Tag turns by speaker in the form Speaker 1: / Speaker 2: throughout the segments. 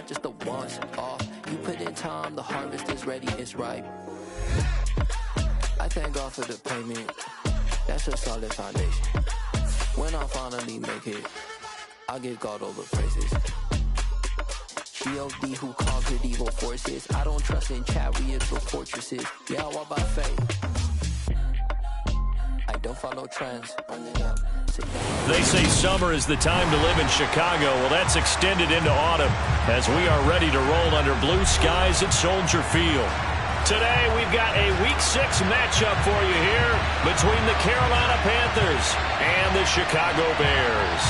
Speaker 1: not just the once off. You put in time, the harvest is ready, it's ripe. I thank God for the payment, that's a solid foundation. When I finally make it, I give God all the praises. G.O.D. who conquered evil forces. I don't trust in chariots or fortresses. Yeah, I walk by faith. I don't follow trends.
Speaker 2: They say summer is the time to live in Chicago. Well, that's extended into autumn as we are ready to roll under blue skies at Soldier Field. Today, we've got a Week 6 matchup for you here between the Carolina Panthers and the Chicago Bears.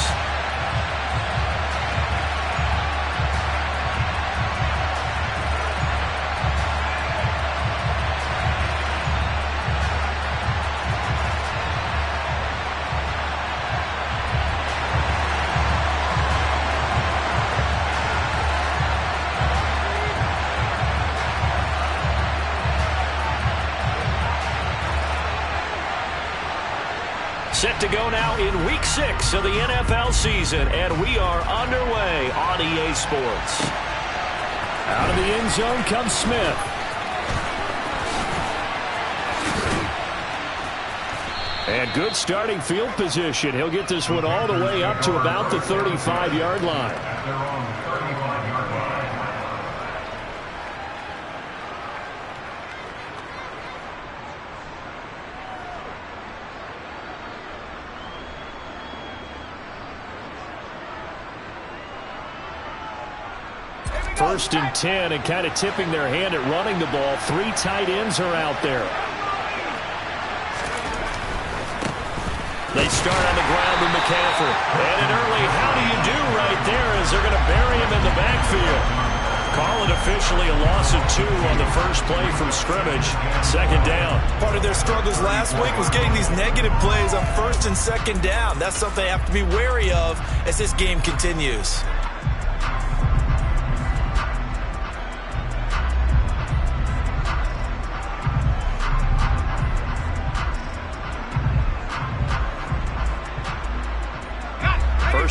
Speaker 2: Set to go now in Week 6 of the NFL season, and we are underway on EA Sports. Out of the end zone comes Smith. And good starting field position. He'll get this one all the way up to about the 35-yard line. First and 10, and kind of tipping their hand at running the ball. 3 tight ends are out there. They start on the ground with McCaffrey. And an early how do you do right there as they're going to bury him in the backfield. Call it officially a loss of 2 on the first play from scrimmage. Second down.
Speaker 3: Part of their struggles last week was getting these negative plays on first and second down. That's something they have to be wary of as this game continues.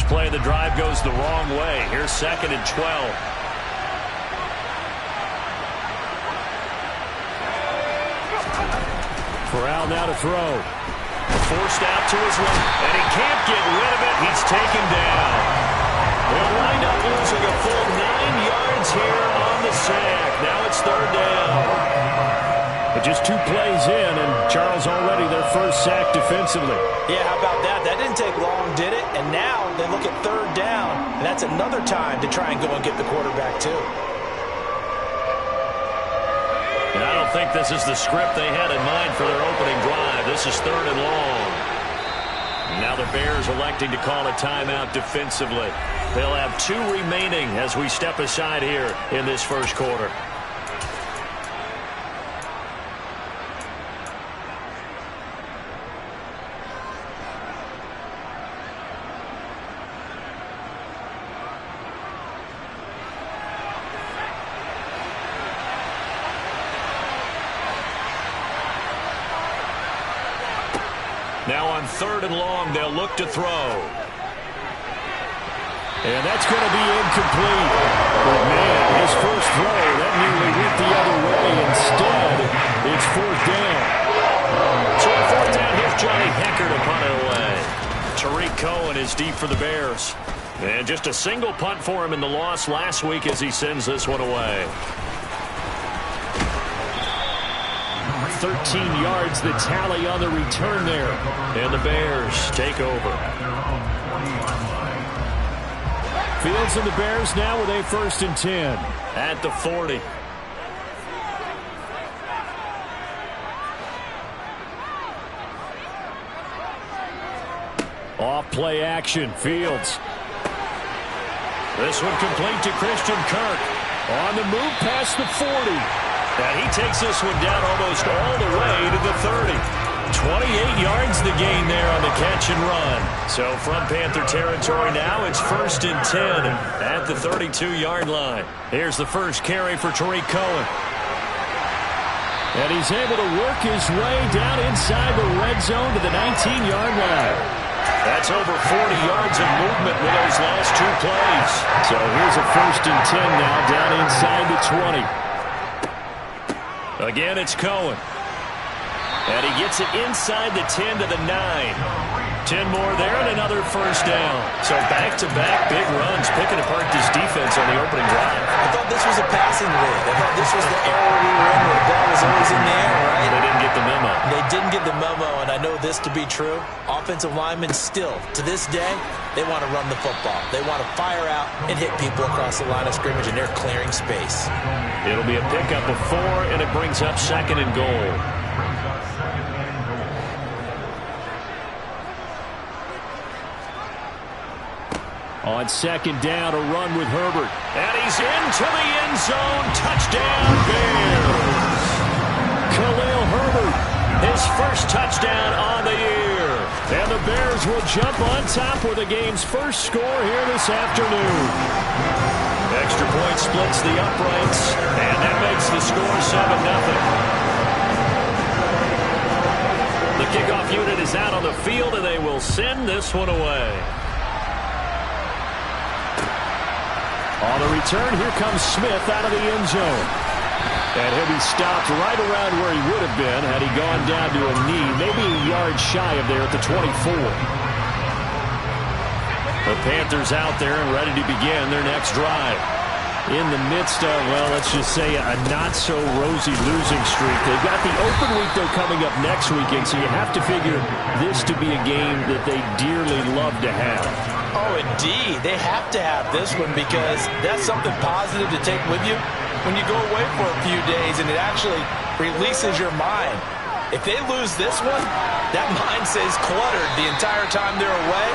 Speaker 2: Play of the drive goes the wrong way. Here's 2nd and 12. Corral now to throw. Forced out to his left, and he can't get rid of it. He's taken down. They'll wind up losing a full 9 yards here on the sack. Now it's 3rd down. But just 2 plays in, and Charles already their first sack defensively.
Speaker 3: Yeah, how about that? That didn't take long, did it? And now they look at 3rd down, and that's another time to try and go and get the quarterback, too.
Speaker 2: And I don't think this is the script they had in mind for their opening drive. This is 3rd and long. Now the Bears electing to call a timeout defensively. They'll have 2 remaining as we step aside here in this first quarter. Now on 3rd and long, they'll look to throw. And that's going to be incomplete. But, man, his first throw, that nearly went the other way. Instead, it's 4th down. So on 4th down, here's Johnny Hecker to punt it away. Tariq Cohen is deep for the Bears. And just a single punt for him in the loss last week as he sends this one away. 13 yards the tally on the return there. And the Bears take over. Fields and the Bears now with a 1st and 10. At the 40. Off play action. Fields. This one complete to Christian Kirk. On the move past the 40. And he takes this one down almost all the way to the 30. 28 yards the gain there on the catch and run. So from Panther territory now, it's 1st and 10 at the 32-yard line. Here's the first carry for Tariq Cohen. And he's able to work his way down inside the red zone to the 19-yard line. That's over 40 yards of movement with those last 2 plays. So here's a 1st and 10 now, down inside the 20. Again, it's Cohen. And he gets it inside the 10 to the 9. 10 more there and another 1st down. So back-to-back big runs, picking apart this defense on the opening drive.
Speaker 3: I thought this was a passing league. I thought this was the era we were in where the ball was always in the air, right?
Speaker 2: They didn't get the memo.
Speaker 3: They didn't get the memo, and I know this to be true. Offensive linemen still, to this day, they want to run the football. They want to fire out and hit people across the line of scrimmage, and they're clearing space.
Speaker 2: It'll be a pickup of 4, and it brings up 2nd and goal. On 2nd down, a run with Herbert. And he's into the end zone. Touchdown, Bears. Khalil Herbert, his first touchdown on the year. And the Bears will jump on top with the game's first score here this afternoon. Extra point splits the uprights, and that makes the score 7-0. The kickoff unit is out on the field, and they will send this one away. On the return, here comes Smith out of the end zone. And he'll be stopped right around where he would have been had he gone down to a knee, maybe a yard shy of there at the 24. The Panthers out there and ready to begin their next drive. In the midst of, well, let's just say a not-so-rosy losing streak. They've got the open week, though, coming up next weekend, so you have to figure this to be a game that they dearly love to have.
Speaker 3: Oh, indeed. They have to have this one because that's something positive to take with you when you go away for a few days, and it actually releases your mind. If they lose this one, that mind stays cluttered the entire time they're away,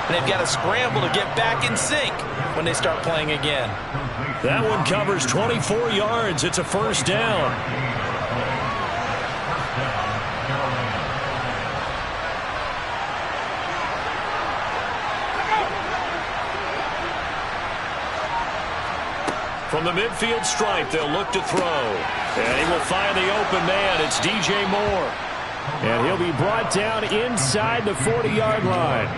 Speaker 3: and they've got to scramble to get back in sync when they start playing again.
Speaker 2: That one covers 24 yards. It's a 1st down. From the midfield stripe, they'll look to throw. And he will find the open man. It's DJ Moore. And he'll be brought down inside the 40-yard line.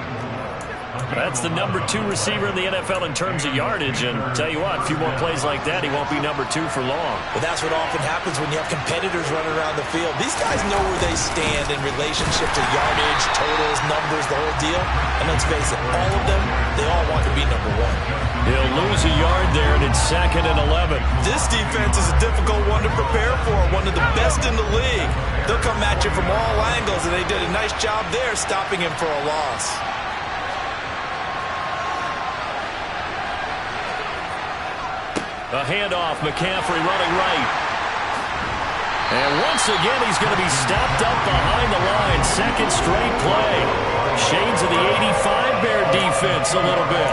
Speaker 2: That's the number 2 receiver in the NFL in terms of yardage. And tell you what, a few more plays like that, he won't be number 2 for long.
Speaker 3: But that's what often happens when you have competitors running around the field. These guys know where they stand in relationship to yardage, totals, numbers, the whole deal. And let's face it, all of them, they all want to be number 1.
Speaker 2: He'll lose a yard there, and it's 2nd and 11.
Speaker 3: This defense is a difficult one to prepare for, one of the best in the league. They'll come at you from all angles, and they did a nice job there stopping him for a loss.
Speaker 2: A handoff, McCaffrey running right. And once again, he's going to be stopped up behind the line. 2nd straight play. Shades of the 85 Bear defense a little bit.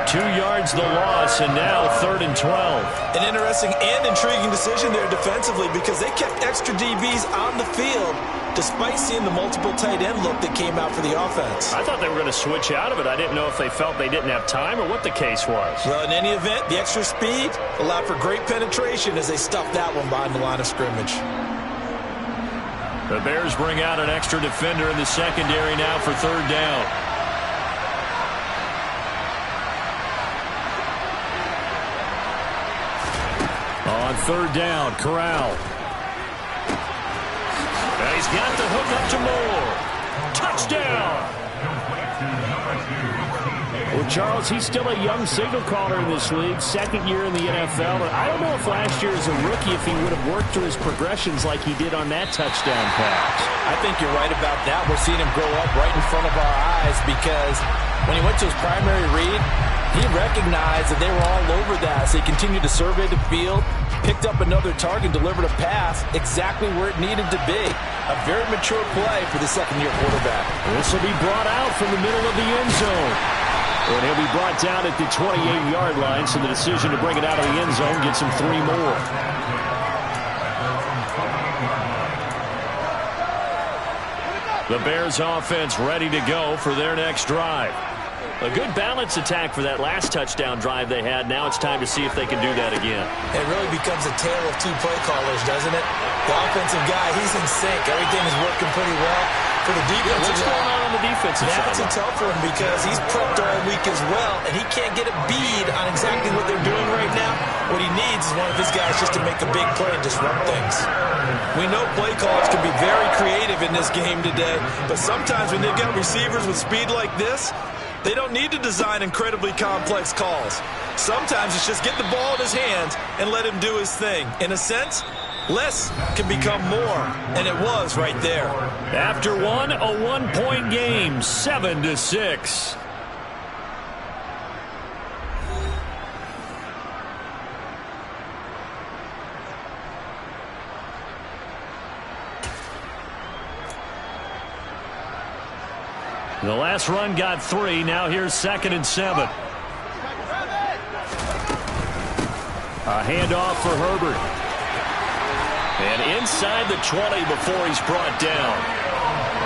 Speaker 2: 2 yards the loss, and now 3rd and 12.
Speaker 3: An interesting and intriguing decision there defensively because they kept extra DBs on the field despite seeing the multiple tight end look that came out for the offense.
Speaker 2: I thought they were going to switch out of it. I didn't know if they felt they didn't have time or what the case was.
Speaker 3: Well, in any event, the extra speed allowed for great penetration as they stuffed that one behind the line of scrimmage.
Speaker 2: The Bears bring out an extra defender in the secondary now for 3rd down. On 3rd down, Corral. And he's got the hook up to Moore. Touchdown! Well, Charles, he's still a young signal caller in this league, 2nd year in the NFL. But I don't know if last year as a rookie if he would have worked through his progressions like he did on that touchdown pass.
Speaker 3: I think you're right about that. We're seeing him grow up right in front of our eyes because when he went to his primary read, he recognized that they were all over that. So he continued to survey the field, picked up another target, delivered a pass exactly where it needed to be. A very mature play for the 2nd-year quarterback.
Speaker 2: This will be brought out from the middle of the end zone. And he'll be brought down at the 28-yard line, so the decision to bring it out of the end zone gets him 3 more. The Bears offense ready to go for their next drive. A good balance attack for that last touchdown drive they had. Now it's time to see if they can do that again.
Speaker 3: It really becomes a tale of 2 play callers, doesn't it? The offensive guy, he's in sync. Everything is working pretty well. for the defense.
Speaker 2: What's going on the defensive side?
Speaker 3: That's a tough one because he's prepped all week as well, and he can't get a bead on exactly what they're doing right now. What he needs is one of his guys just to make a big play and disrupt things. We know play calls can be very creative in this game today, but sometimes when they've got receivers with speed like this, they don't need to design incredibly complex calls. Sometimes it's just get the ball in his hands and let him do his thing. In a sense, less can become more, and it was right there.
Speaker 2: After one, a one-point game, 7-6. The last run got 3. Now here's 2nd and 7. A handoff for Herbert. And inside the 20 before he's brought down.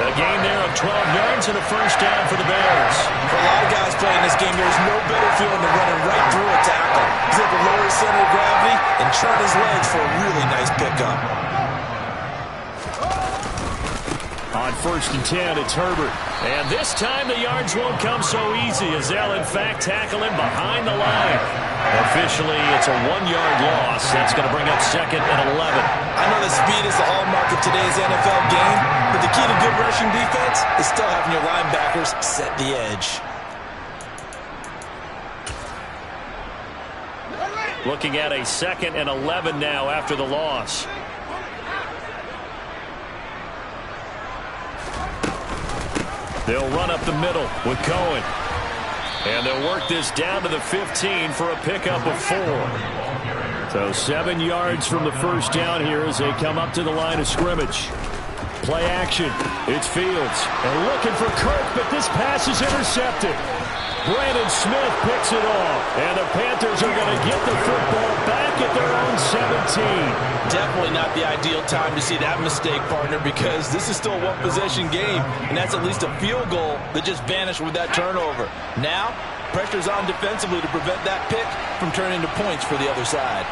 Speaker 2: A gain there of 12 yards and a first down for the Bears.
Speaker 3: For a lot of guys playing this game, there's no better feeling than running right through a tackle. He's able to lower his center of gravity and turn his legs for a really nice pickup.
Speaker 2: On 1st and 10, it's Herbert. And this time the yards won't come so easy as they'll, in fact, tackle him behind the line. Officially, it's a 1-yard loss. That's going to bring up 2nd and 11.
Speaker 3: I know that speed is the hallmark of today's NFL game, but the key to good rushing defense is still having your linebackers set the edge.
Speaker 2: Looking at a 2nd and 11 now after the loss. They'll run up the middle with Cohen. And they'll work this down to the 15 for a pickup of 4. So 7 yards from the first down here as they come up to the line of scrimmage. Play action. It's Fields. And looking for Kirk, but this pass is intercepted. Brandon Smith picks it off. And the Panthers are going to get the football back at their own 17.
Speaker 3: Definitely not the ideal time to see that mistake, partner, because this is still a one-possession game, and that's at least a field goal that just vanished with that turnover. Now, pressure's on defensively to prevent that pick from turning into points for the other side.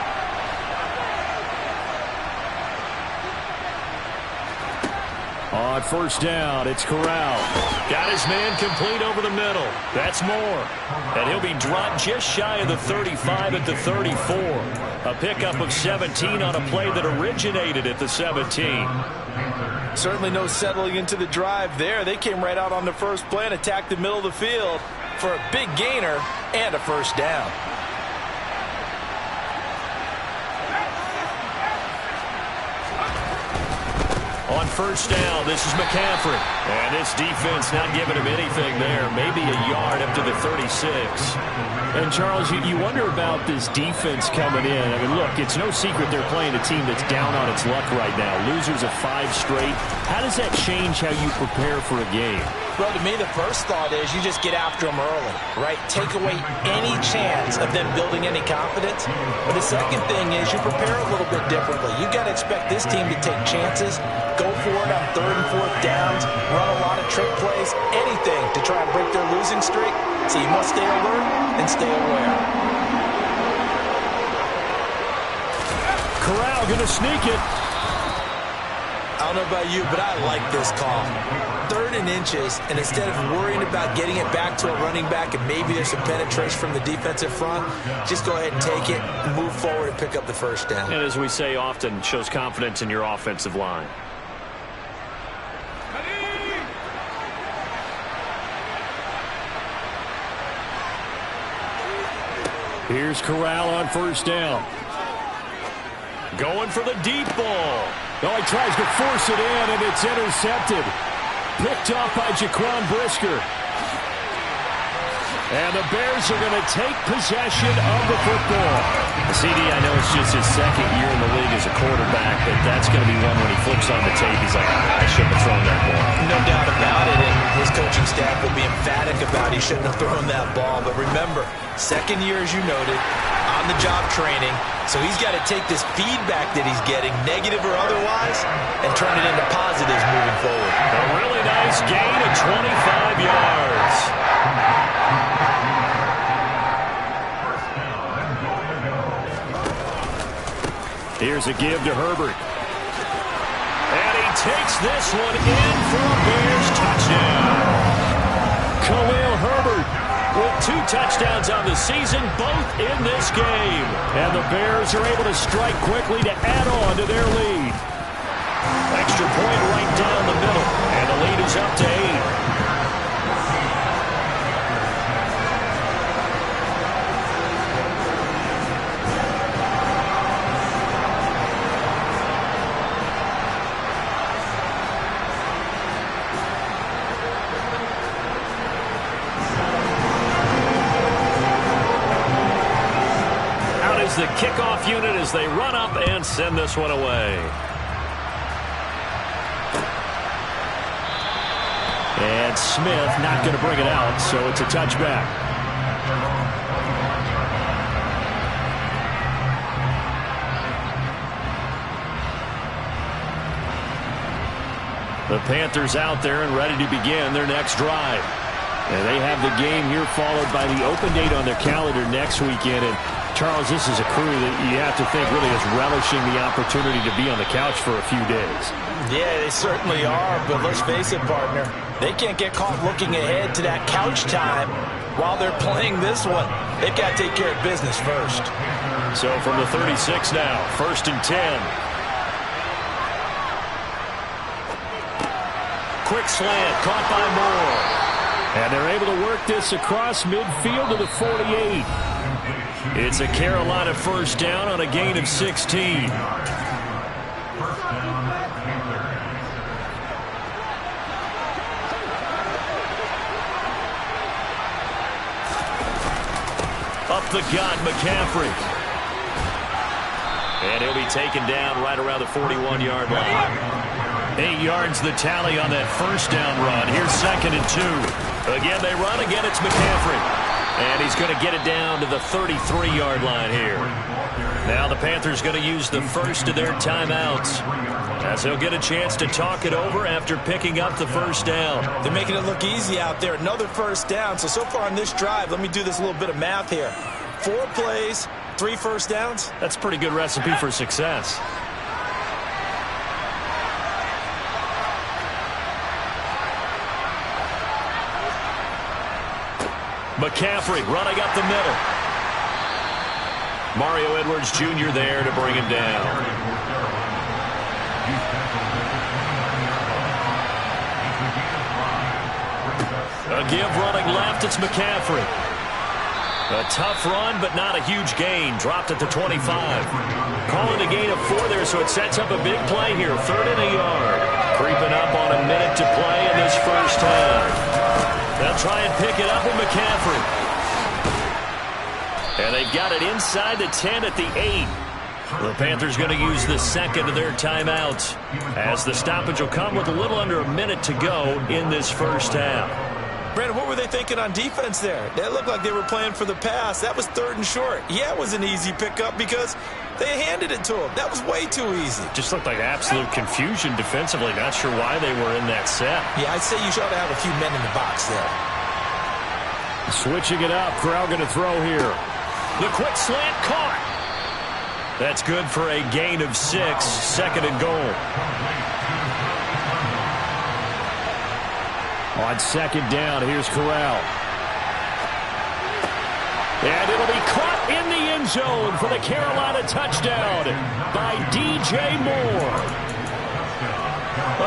Speaker 2: On 1st down, it's Corral. Got his man complete over the middle. That's Moore. And he'll be dropped just shy of the 35 at the 34. A pickup of 17 on a play that originated at the 17.
Speaker 3: Certainly no settling into the drive there. They came right out on the first play and attacked the middle of the field for a big gainer and a first down.
Speaker 2: On 1st down, this is McCaffrey. And this defense not giving him anything there. Maybe a yard up to the 36. And, Charles, you wonder about this defense coming in. I mean, look, it's no secret they're playing a team that's down on its luck right now. Losers of 5 straight. How does that change how you prepare for a game?
Speaker 3: Well, to me, the first thought is you just get after them early, right? Take away any chance of them building any confidence. But the second thing is you prepare a little bit differently. You got to expect this team to take chances, go for it on 3rd and 4th downs, run a lot of trick plays, anything to try and break their losing streak. So you must stay alert and stay aware.
Speaker 2: Corral going to sneak it.
Speaker 3: I don't know about you, but I like this call. 3rd and inches, and instead of worrying about getting it back to a running back and maybe there's some penetration from the defensive front, just go ahead and take it, move forward, and pick up the first down.
Speaker 2: And as we say often, shows confidence in your offensive line. Here's Corral on 1st down. Going for the deep ball. Oh, he tries to force it in, and it's intercepted. Picked off by Jaquan Brisker. And the Bears are going to take possession of the football. CD, I know it's just his 2nd year in the league as a quarterback, but that's going to be one when he flips on the tape. He's like, I shouldn't have thrown that ball.
Speaker 3: No doubt about it, and his coaching staff will be emphatic about he shouldn't have thrown that ball. But remember, 2nd year, as you noted, on-the-job training. So he's got to take this feedback that he's getting, negative or otherwise, and turn it into positives moving forward.
Speaker 2: A really nice gain of 25 yards. Here's a give to Herbert. And he takes this one in for a Bears touchdown. Khalil Herbert with 2 touchdowns on the season, both in this game. And the Bears are able to strike quickly to add on to their lead. Extra point right down the middle, and the lead is up to 8. The kickoff unit as they run up and send this one away. And Smith not going to bring it out, so it's a touchback. The Panthers out there and ready to begin their next drive. And they have the game here followed by the open date on their calendar next weekend. And Charles, this is a crew that you have to think really is relishing the opportunity to be on the couch for a few days.
Speaker 3: Yeah, they certainly are, but let's face it, partner. They can't get caught looking ahead to that couch time while they're playing this one. They've got to take care of business first.
Speaker 2: So from the 36 now, 1st and 10. Quick slant, caught by Moore. And they're able to work this across midfield to the 48. It's a Carolina first down on a gain of 16. Up the gut, McCaffrey. And he'll be taken down right around the 41-yard line. 8 yards the tally on that first down run. Here's 2nd and 2. Again, they run. Again, it's McCaffrey. And he's going to get it down to the 33-yard line here. Now the Panthers going to use the first of their timeouts, as he'll get a chance to talk it over after picking up the first down.
Speaker 3: They're making it look easy out there. Another first down. So far on this drive, let me do this little bit of math here. 4 plays, 3 first downs.
Speaker 2: That's a pretty good recipe for success. McCaffrey running up the middle. Mario Edwards Jr. there to bring him down. A give running left, it's McCaffrey. A tough run, but not a huge gain. Dropped at the 25. Calling a gain of 4 there, so it sets up a big play here. 3rd and a yard. Creeping up on a minute to play in this first half. They'll try and pick it up with McCaffrey. And they've got it inside the 10 at the 8. The Panthers going to use the second of their timeouts, as the stoppage will come with a little under a minute to go in this first half.
Speaker 3: Brandon, what were they thinking on defense there? That looked like they were playing for the pass. That was 3rd and short. Yeah, it was an easy pickup because they handed it to him. That was way too easy.
Speaker 2: Just looked like absolute confusion defensively. Not sure why they were in that set.
Speaker 3: Yeah, I'd say you should have a few men in the box there.
Speaker 2: Switching it up. Corral going to throw here. The quick slant caught. That's good for a gain of 6. 2nd and goal. On 2nd down, here's Corral. And it'll be caught in the end zone for the Carolina touchdown by DJ Moore.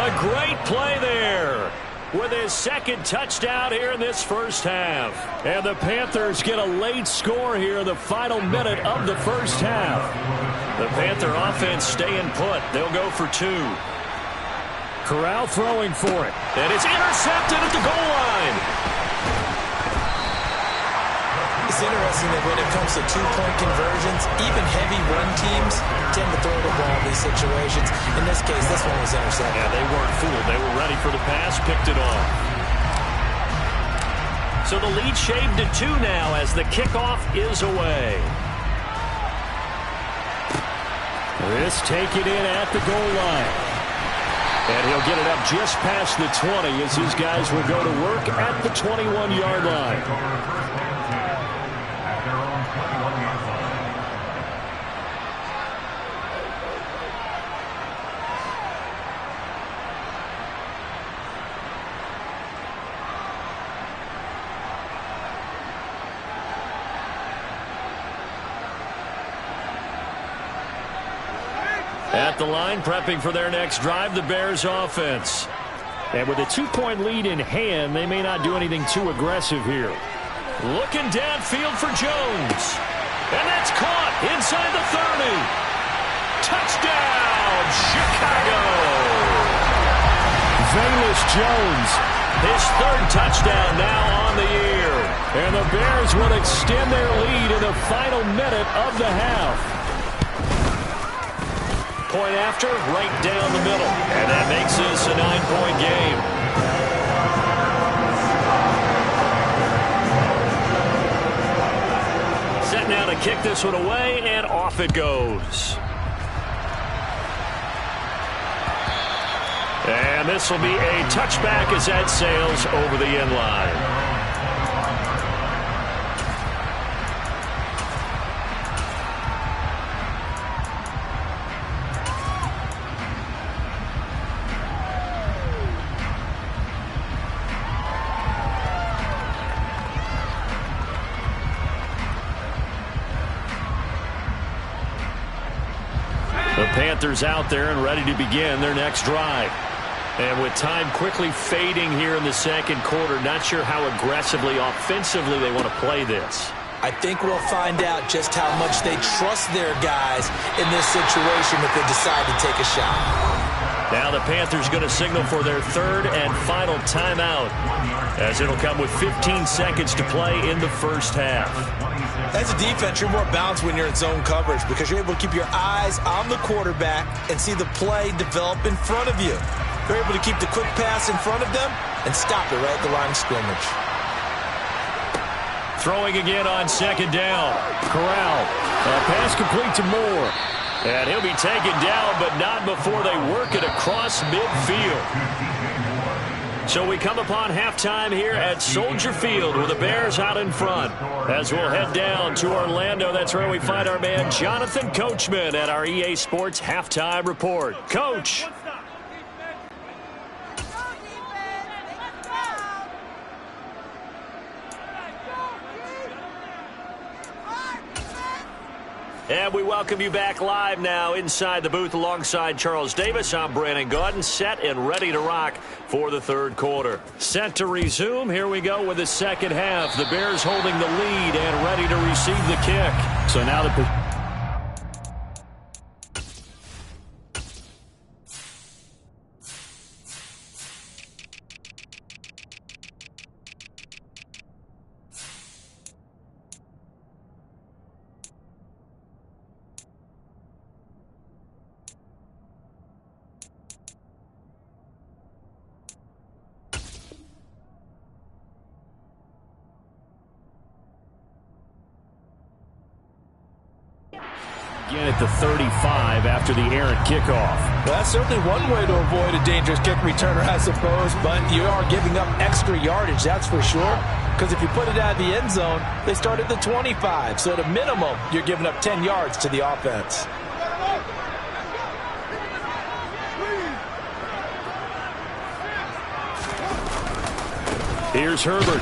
Speaker 2: A great play there with his 2nd touchdown here in this first half. And the Panthers get a late score here in the final minute of the first half. The Panther offense staying put. They'll go for 2. Corral throwing for it. And it's intercepted at the goal line.
Speaker 3: It's interesting that when it comes to 2-point conversions, even heavy run teams tend to throw the ball in these situations. In this case, this one was intercepted.
Speaker 2: Yeah, they weren't fooled. They were ready for the pass, picked it off. So the lead shaved to 2 now as the kickoff is away. This taken in at the goal line. And he'll get it up just past the 20 as his guys will go to work at the 21-yard line. At the line, prepping for their next drive, the Bears offense. And with a 2-point lead in hand, they may not do anything too aggressive here. Looking downfield for Jones. And that's caught inside the 30. Touchdown, Chicago! Velus Jones, his third touchdown now on the year. And the Bears will extend their lead in the final minute of the half. Point after, right down the middle. And that makes this a 9-point game. Set now to kick this one away, and off it goes. And this will be a touchback as that sails over the end line. The Panthers out there and ready to begin their next drive. And with time quickly fading here in the second quarter, not sure how aggressively, offensively they want to play this.
Speaker 3: I think we'll find out just how much they trust their guys in this situation if they decide to take a shot.
Speaker 2: Now the Panthers going to signal for their third and final timeout, as it'll come with 15 seconds to play in the first half.
Speaker 3: As a defense, you're more balanced when you're in zone coverage because you're able to keep your eyes on the quarterback and see the play develop in front of you. You're able to keep the quick pass in front of them and stop it right at the line of scrimmage.
Speaker 2: Throwing again on second down. Corral. A pass complete to Moore. And he'll be taken down, but not before they work it across midfield. So we come upon halftime here at Soldier Field with the Bears out in front. As we'll head down to Orlando, that's where we find our man Jonathan Coachman at our EA Sports Halftime Report. Coach. And we welcome you back live now inside the booth alongside Charles Davis. I'm Brandon Gaudin, set and ready to rock for the third quarter. Set to resume. Here we go with the second half. The Bears holding the lead and ready to receive the kick. So now the... Again at the 35 after the errant kickoff.
Speaker 3: Well, that's certainly one way to avoid a dangerous kick returner, I suppose, but you are giving up extra yardage, that's for sure. Because if you put it out of the end zone, they start at the 25. So at a minimum, you're giving up 10 yards to the offense.
Speaker 2: Here's Herbert.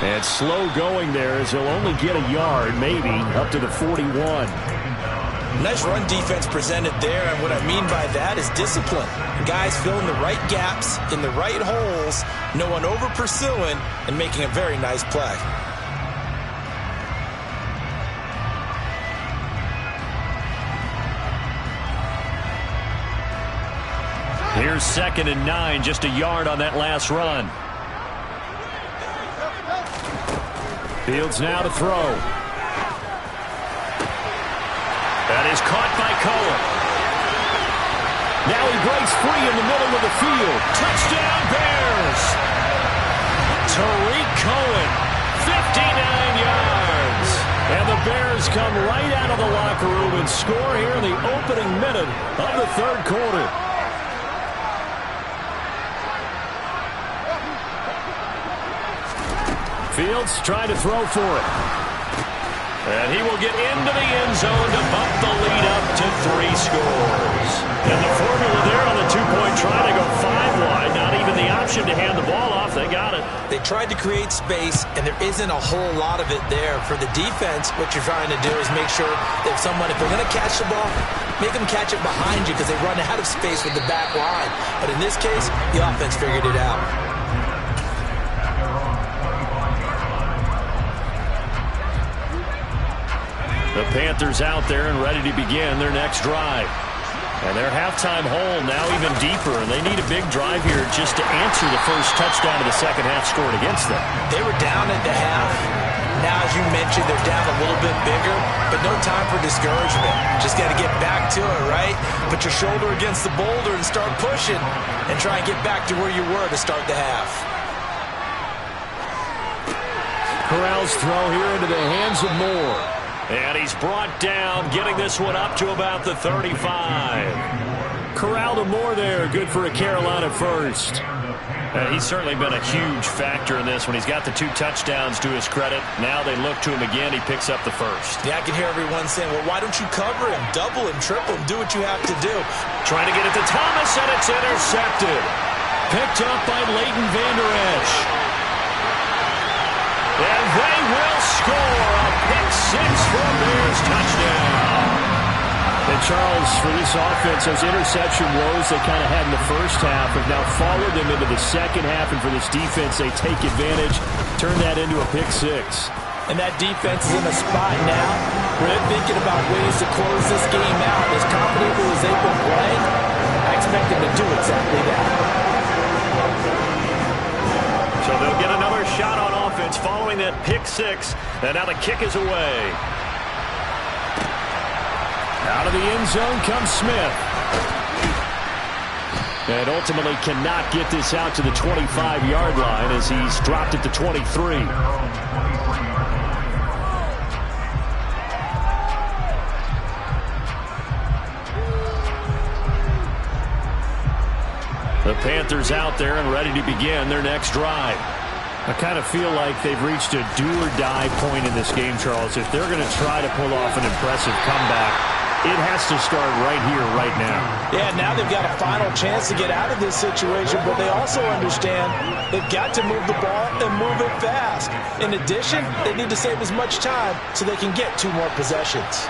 Speaker 2: And slow going there as he'll only get a yard, maybe, up to the 41.
Speaker 3: Nice run defense presented there, and what I mean by that is discipline. Guys filling the right gaps in the right holes, no one over-pursuing, and making a very nice play.
Speaker 2: Here's 2nd and 9, just a yard on that last run. Fields now to throw. That is caught by Cohen. Now he breaks free in the middle of the field. Touchdown Bears! Tariq Cohen, 59 yards. And the Bears come right out of the locker room and score here in the opening minute of the third quarter. Fields trying to throw for it. And he will get into the end zone to bump the lead up to 3 scores. And the formula there on the 2-point try to go 5 wide. Not even the option to hand the ball off. They got it.
Speaker 3: They tried to create space, and there isn't a whole lot of it there. For the defense, what you're trying to do is make sure that if they're going to catch the ball, make them catch it behind you because they run out of space with the back line. But in this case, the offense figured it out.
Speaker 2: The Panthers out there and ready to begin their next drive. And their halftime hole now even deeper, and they need a big drive here just to answer the first touchdown of the second half scored against them.
Speaker 3: They were down at the half. Now, as you mentioned, they're down a little bit bigger, but no time for discouragement. Just got to get back to it, right? Put your shoulder against the boulder and start pushing and try and get back to where you were to start the half.
Speaker 2: Corral's throw here into the hands of Moore. And he's brought down, getting this one up to about the 35. Corral to Moore there, good for a Carolina first. He's certainly been a huge factor in this when he's got the 2 touchdowns to his credit. Now they look to him again. He picks up the first.
Speaker 3: Yeah, I can hear everyone saying, well, why don't you cover him? Double him, triple him, do what you have to do.
Speaker 2: Trying to get it to Thomas, and it's intercepted. Picked up by Leighton Vander Esch. And they will score a pick-6 for a Bears touchdown. And Charles, for this offense, those interception woes they kind of had in the first half have now followed them into the second half. And for this defense, they take advantage, turn that into a pick-6.
Speaker 3: And that defense is in a spot now where they're thinking about ways to close this game out. As confidently as they've been playing, I expect them to do exactly that.
Speaker 2: So they'll get another shot on offense following that pick-6. And now the kick is away. Out of the end zone comes Smith. And ultimately cannot get this out to the 25-yard line as he's dropped it to 23. The Panthers out there and ready to begin their next drive. I kind of feel like they've reached a do-or-die point in this game, Charles. If they're going to try to pull off an impressive comeback, it has to start right here, right now.
Speaker 3: Yeah, now they've got a final chance to get out of this situation, but they also understand they've got to move the ball and move it fast. In addition, they need to save as much time so they can get 2 more possessions.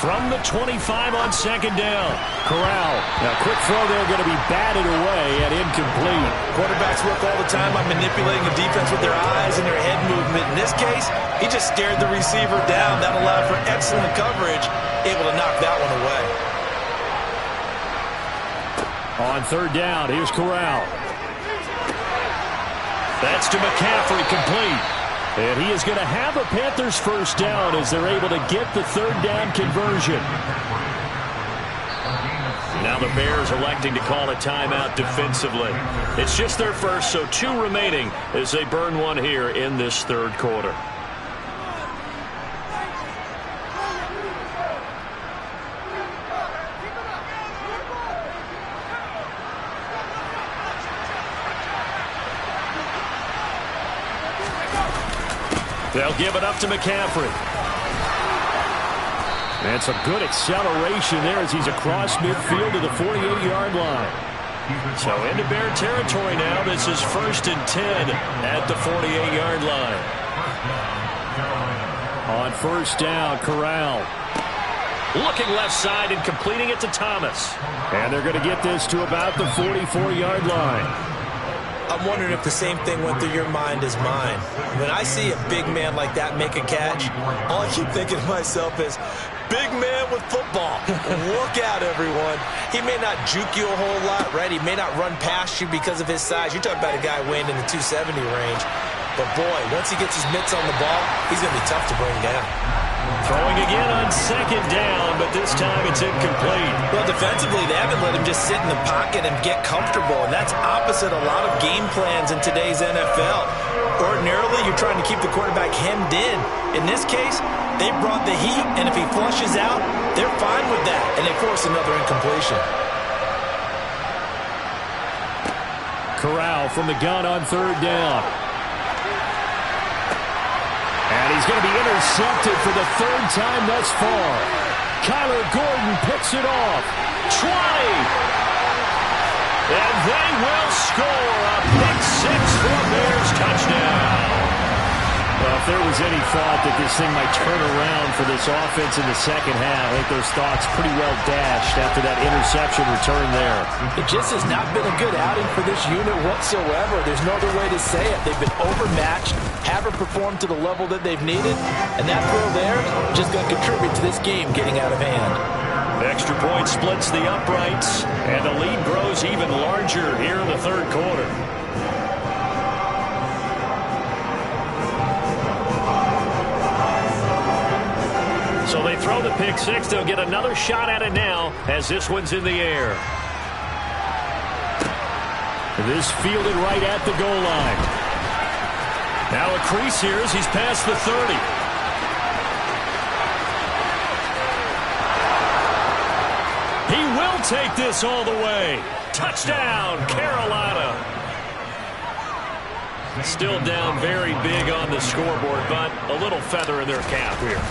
Speaker 2: From the 25 on second down, Corral. Now, quick throw there going to be batted away and incomplete.
Speaker 3: Quarterbacks work all the time on manipulating the defense with their eyes and their head movement. In this case, he just stared the receiver down. That allowed for excellent coverage, able to knock that one away.
Speaker 2: On third down, here's Corral. That's to McCaffrey, complete. And he is going to have a Panthers first down as they're able to get the third down conversion. Now the Bears electing to call a timeout defensively. It's just their first, so 2 remaining as they burn one here in this third quarter. They'll give it up to McCaffrey. And some good acceleration there as he's across midfield to the 48-yard line. So into Bear territory now. This is 1st and 10 at the 48-yard line. On first down, Corral. Looking left side and completing it to Thomas. And they're going to get this to about the 44-yard line.
Speaker 3: I'm wondering if the same thing went through your mind as mine. When I see a big man like that make a catch, all I keep thinking to myself is, big man with football. Look out, everyone. He may not juke you a whole lot, right? He may not run past you because of his size. You're talking about a guy weighing in the 270 range. But, boy, once he gets his mitts on the ball, he's going to be tough to bring down.
Speaker 2: Throwing again on second down, but this time it's incomplete.
Speaker 3: Well, defensively, they haven't let him just sit in the pocket and get comfortable, and that's opposite a lot of game plans in today's NFL. Ordinarily, you're trying to keep the quarterback hemmed in. In this case, they brought the heat, and if he flushes out, they're fine with that, and they force another incompletion.
Speaker 2: Corral from the gun on third down. And he's going to be intercepted for the 3rd time thus far. Kyler Gordon picks it off. 20. And they will score a pick-6 for a Bears touchdown. A there was any thought that this thing might turn around for this offense in the second half, I think those thoughts pretty well dashed after that interception return there.
Speaker 3: It just has not been a good outing for this unit whatsoever. There's no other way to say it. They've been overmatched, haven't performed to the level that they've needed, and that throw there just going to contribute to this game getting out of hand.
Speaker 2: Extra point splits the uprights, and the lead grows even larger here in the third quarter. So they throw the pick six. They'll get another shot at it now as this one's in the air. This fielded right at the goal line. Now a crease here as he's past the 30. He will take this all the way. Touchdown, Carolina. Still down very big on the scoreboard, but a little feather in their cap here.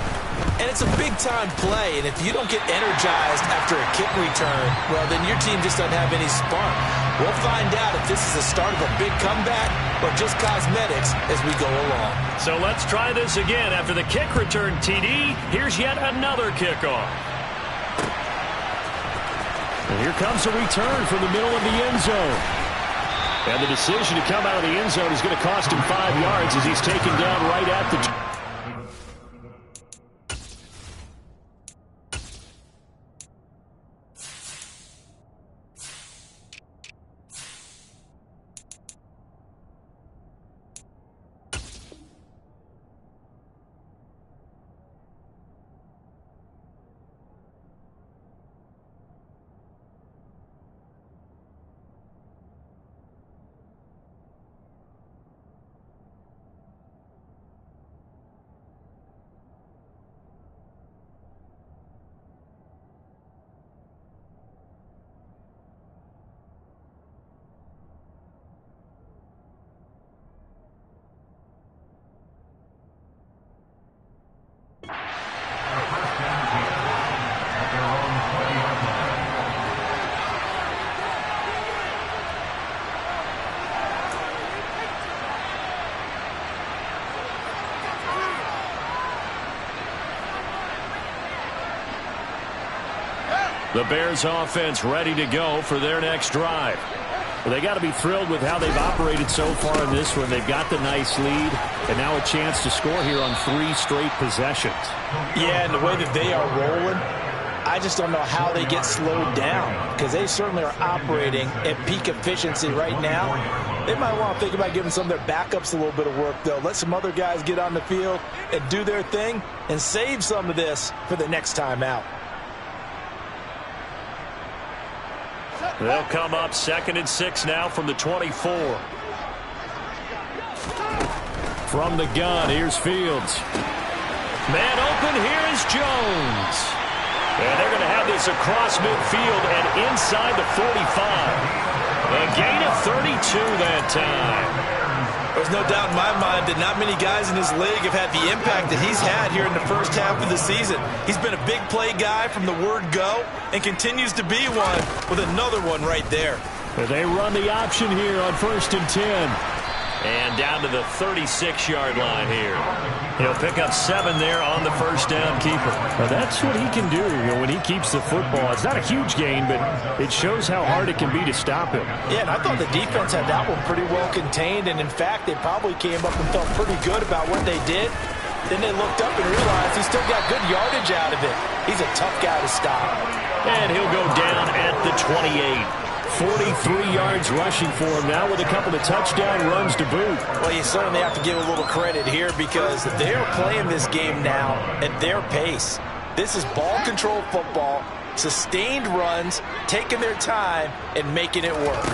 Speaker 3: And it's a big-time play, and if you don't get energized after a kick return, well, then your team just doesn't have any spark. We'll find out if this is the start of a big comeback or just cosmetics as we go along.
Speaker 2: So let's try this again. After the kick return, TD, here's yet another kickoff. And here comes a return from the middle of the end zone. And the decision to come out of the end zone is going to cost him 5 yards as he's taken down right at the... The Bears offense ready to go for their next drive. Well, they got to be thrilled with how they've operated so far in this one. They've got the nice lead, and now a chance to score here on 3 straight possessions.
Speaker 3: Yeah, and the way that they are rolling, I just don't know how they get slowed down because they certainly are operating at peak efficiency right now. They might want to think about giving some of their backups a little bit of work, though. Let some other guys get on the field and do their thing and save some of this for the next time out.
Speaker 2: They'll come up 2nd and 6 now from the 24. From the gun, here's Fields. Man open, here is Jones. And they're going to have this across midfield and inside the 45. A gain of 32 that time.
Speaker 3: There's no doubt in my mind that not many guys in this league have had the impact that he's had here in the first half of the season. He's been a big play guy from the word go and continues to be one with another one right there.
Speaker 2: They run the option here on 1st and 10. And down to the 36-yard line here. He'll pick up 7 there on the first down keeper. Now that's what he can do, when he keeps the football. It's not a huge gain, but it shows how hard it can be to stop him.
Speaker 3: Yeah, and I thought the defense had that one pretty well contained, and in fact, they probably came up and felt pretty good about what they did. Then they looked up and realized he still got good yardage out of it. He's a tough guy to stop.
Speaker 2: And he'll go down at the 28. 43 yards rushing for him now with a couple of touchdown runs to boot.
Speaker 3: Well, you certainly have to give a little credit here because they're playing this game now at their pace. This is ball control football, sustained runs, taking their time and making it work.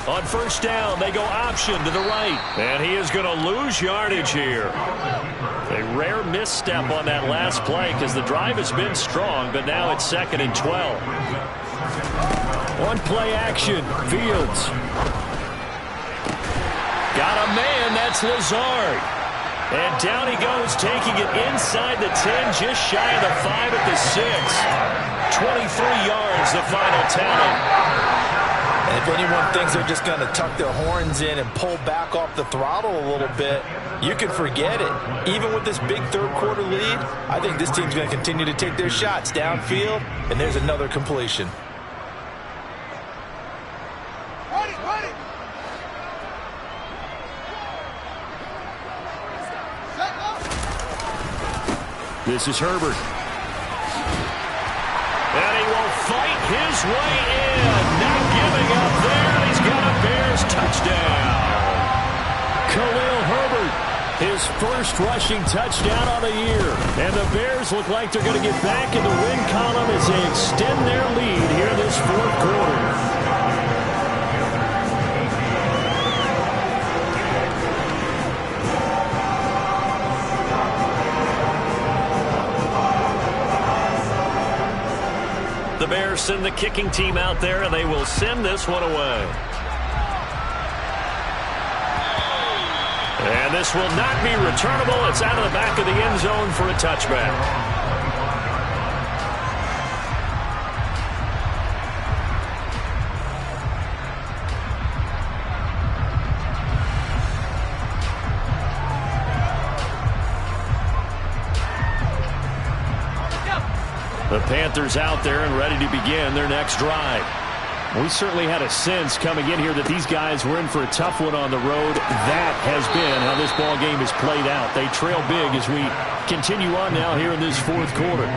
Speaker 2: On first down, they go option to the right. And he is going to lose yardage here. A rare misstep on that last play because the drive has been strong, but now it's 2nd and 12. One play action, Fields. Got a man, that's Lazard. And down he goes, taking it inside the 10, just shy of the 5 at the 6. 23 yards, the final tally.
Speaker 3: And if anyone thinks they're just going to tuck their horns in and pull back off the throttle a little bit, you can forget it. Even with this big third-quarter lead, I think this team's going to continue to take their shots downfield, and there's another completion.
Speaker 2: This is Herbert. And he will fight his way in. Not giving up there. He's got a Bears touchdown. Khalil Herbert, his first rushing touchdown on the year. And the Bears look like they're going to get back in the win column as they extend their lead here in this fourth quarter. The Bears send the kicking team out there, and they will send this one away. And this will not be returnable. It's out of the back of the end zone for a touchback. The Panthers out there and ready to begin their next drive. We certainly had a sense coming in here that these guys were in for a tough one on the road. That has been how this ball game is played out. They trail big as we continue on now here in this fourth quarter.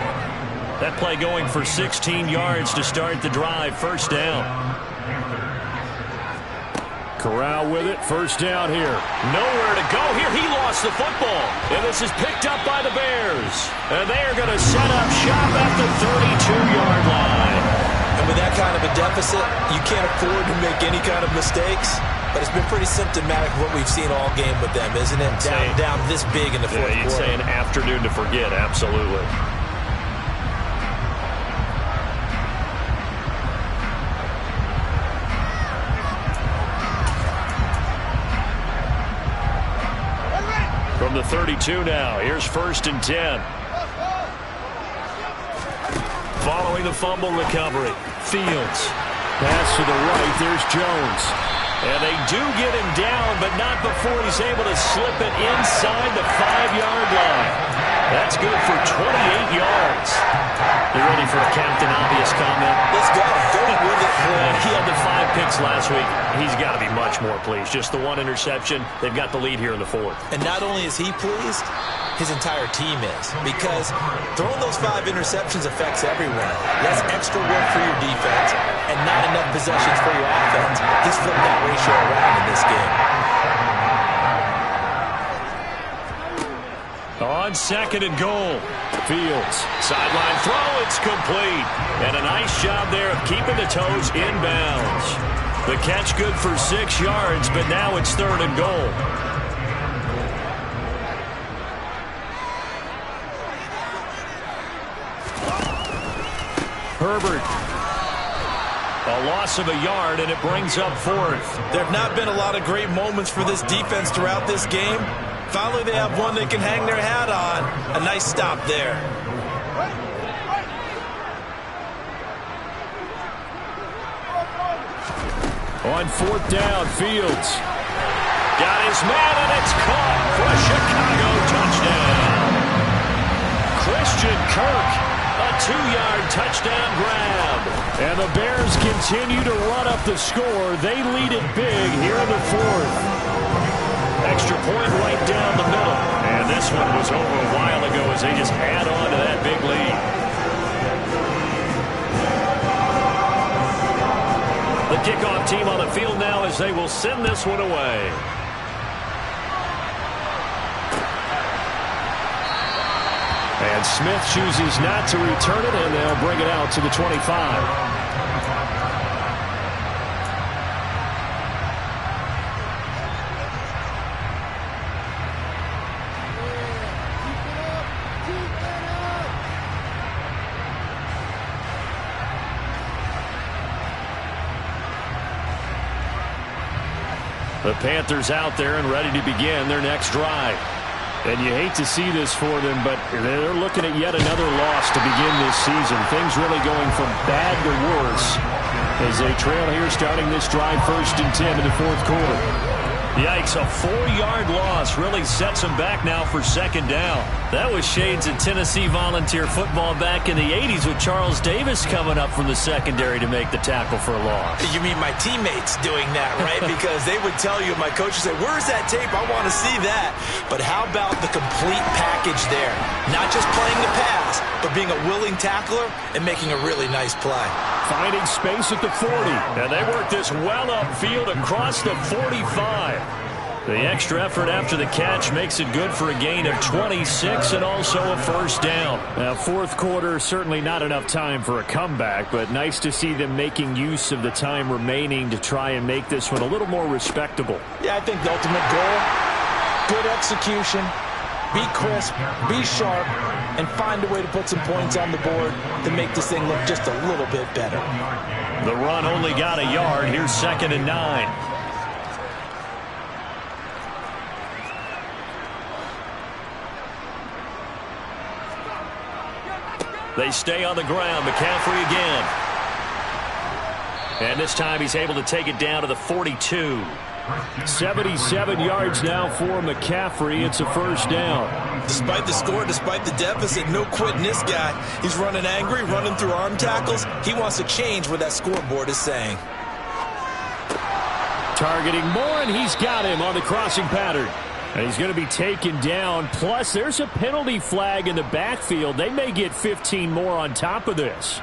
Speaker 2: That play going for 16 yards to start the drive. First down. Corral with it. First down here. Nowhere to go here. He lost the football. And this is picked up by the Bears. And they are going to set up shop at the 32-yard line.
Speaker 3: And with that kind of a deficit, you can't afford to make any kind of mistakes. But it's been pretty symptomatic of what we've seen all game with them, isn't it? Down this big in the fourth quarter.
Speaker 2: You'd say an afternoon to forget. Absolutely. From the 32 now, here's 1st and 10. Following the fumble recovery, Fields. Pass to the right, there's Jones. And they do get him down, but not before he's able to slip it inside the 5-yard line. That's good for 28 yards. You ready for a Captain Obvious comment?
Speaker 3: Let's go. Go with it.
Speaker 2: He had the 5 picks last week. He's got to be much more pleased. Just the 1 interception. They've got the lead here in the 4th.
Speaker 3: And not only is he pleased, his entire team is. Because throwing those 5 interceptions affects everyone. Less extra work for your defense and not enough possessions for your offense. He's flipped that ratio around in this game.
Speaker 2: On 2nd and goal, Fields. Sideline throw, it's complete. And a nice job there of keeping the toes in bounds. The catch good for 6 yards, but now it's 3rd and goal. Herbert. A loss of a yard, and it brings up 4th.
Speaker 3: There have not been a lot of great moments for this defense throughout this game. Finally, they have one they can hang their hat on. A nice stop there.
Speaker 2: On 4th down, Fields. Got his man, and it's caught for a Chicago touchdown. Christian Kirk, a 2-yard touchdown grab. And the Bears continue to run up the score. They lead it big here in the 4th. Extra point right down the middle. And this one was over a while ago as they just add on to that big lead. The kickoff team on the field now as they will send this one away. And Smith chooses not to return it, and they'll bring it out to the 25. The Panthers out there and ready to begin their next drive. And you hate to see this for them, but they're looking at yet another loss to begin this season. Things really going from bad to worse as they trail here starting this drive 1st and 10 in the 4th quarter. Yikes, a 4-yard loss really sets them back now for 2nd down. That was shades of Tennessee volunteer football back in the 80s with Charles Davis coming up from the secondary to make the tackle for a loss.
Speaker 3: You mean my teammates doing that, right? Because they would tell you, my coach would say, where's that tape? I want to see that. But how about the complete package there? Not just playing the pass, but being a willing tackler and making a really nice play.
Speaker 2: Finding space at the 40. And they work this well upfield across the 45. The extra effort after the catch makes it good for a gain of 26 and also a 1st down. Now, 4th quarter, certainly not enough time for a comeback, but nice to see them making use of the time remaining to try and make this one a little more respectable.
Speaker 3: Yeah, I think the ultimate goal, good execution, be crisp, be sharp, and find a way to put some points on the board to make this thing look just a little bit better.
Speaker 2: The run only got a yard. Here's 2nd and 9. They stay on the ground. McCaffrey again. And this time he's able to take it down to the 42. 77 yards now for McCaffrey. It's a 1st down.
Speaker 3: Despite the score, despite the deficit, no quitting this guy. He's running angry, running through arm tackles. He wants to change what that scoreboard is saying.
Speaker 2: Targeting more, and he's got him on the crossing pattern. And he's going to be taken down. Plus, there's a penalty flag in the backfield. They may get 15 more on top of this.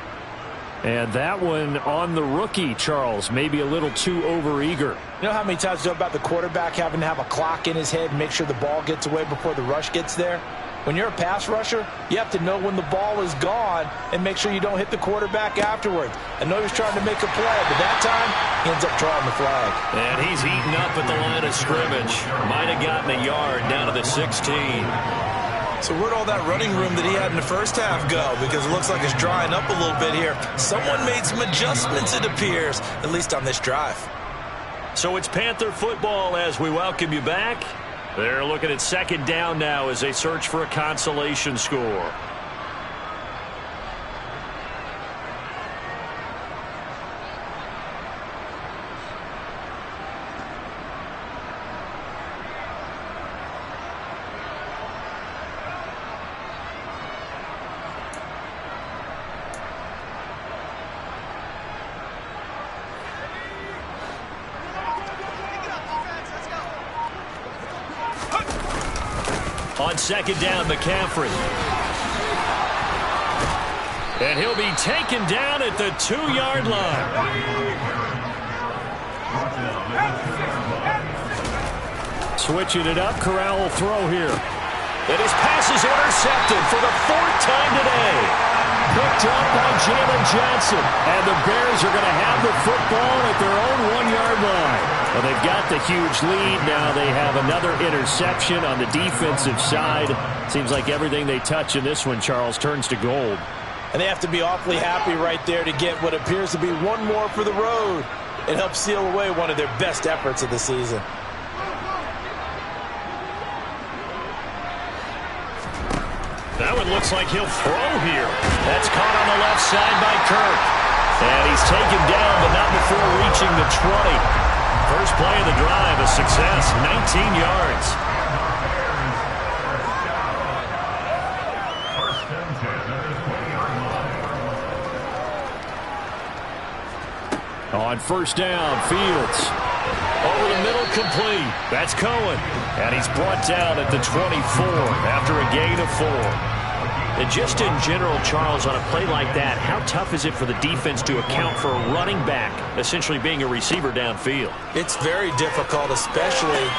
Speaker 2: And that one on the rookie, Charles, maybe a little too overeager.
Speaker 3: You know how many times you know about the quarterback having to have a clock in his head and make sure the ball gets away before the rush gets there? When you're a pass rusher, you have to know when the ball is gone and make sure you don't hit the quarterback afterwards. I know he's trying to make a play, but that time he ends up drawing the flag.
Speaker 2: And he's eaten up at the line of scrimmage. Might have gotten a yard down to the 16.
Speaker 3: So where'd all that running room that he had in the first half go? Because it looks like it's drying up a little bit here. Someone made some adjustments, it appears, at least on this drive.
Speaker 2: So it's Panther football as we welcome you back. They're looking at 2nd down now as they search for a consolation score. On 2nd down, McCaffrey. And he'll be taken down at the 2-yard line. Switching it up, Corral will throw here. And his pass is intercepted for the 4th time today. Picked up by Jalen Johnson. And the Bears are going to have the football at their own 1-yard line. Well, they've got the huge lead. Now they have another interception on the defensive side. Seems like everything they touch in this one, Charles, turns to gold.
Speaker 3: And they have to be awfully happy right there to get what appears to be one more for the road. It helps seal away one of their best efforts of the season.
Speaker 2: That one looks like he'll throw here. That's caught on the left side by Kirk. And he's taken down, but not before reaching the 20. First play of the drive, a success, 19 yards. On 1st down, Fields. Over the middle, complete. That's Cohen. And he's brought down at the 24 after a gain of 4. And just in general, Charles, on a play like that, how tough is it for the defense to account for a running back essentially being a receiver downfield?
Speaker 3: It's very difficult, especially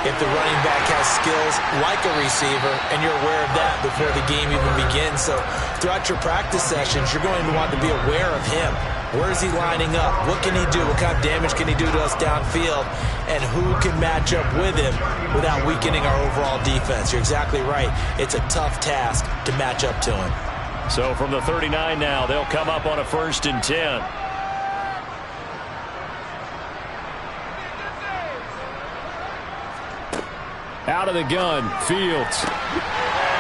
Speaker 3: if the running back has skills like a receiver, and you're aware of that before the game even begins. So throughout your practice sessions, you're going to want to be aware of him. Where is he lining up? What can he do? What kind of damage can he do to us downfield? And who can match up with him without weakening our overall defense? You're exactly right. It's a tough task to match up to him.
Speaker 2: So from the 39 now, they'll come up on a 1st and 10. Out of the gun, Fields.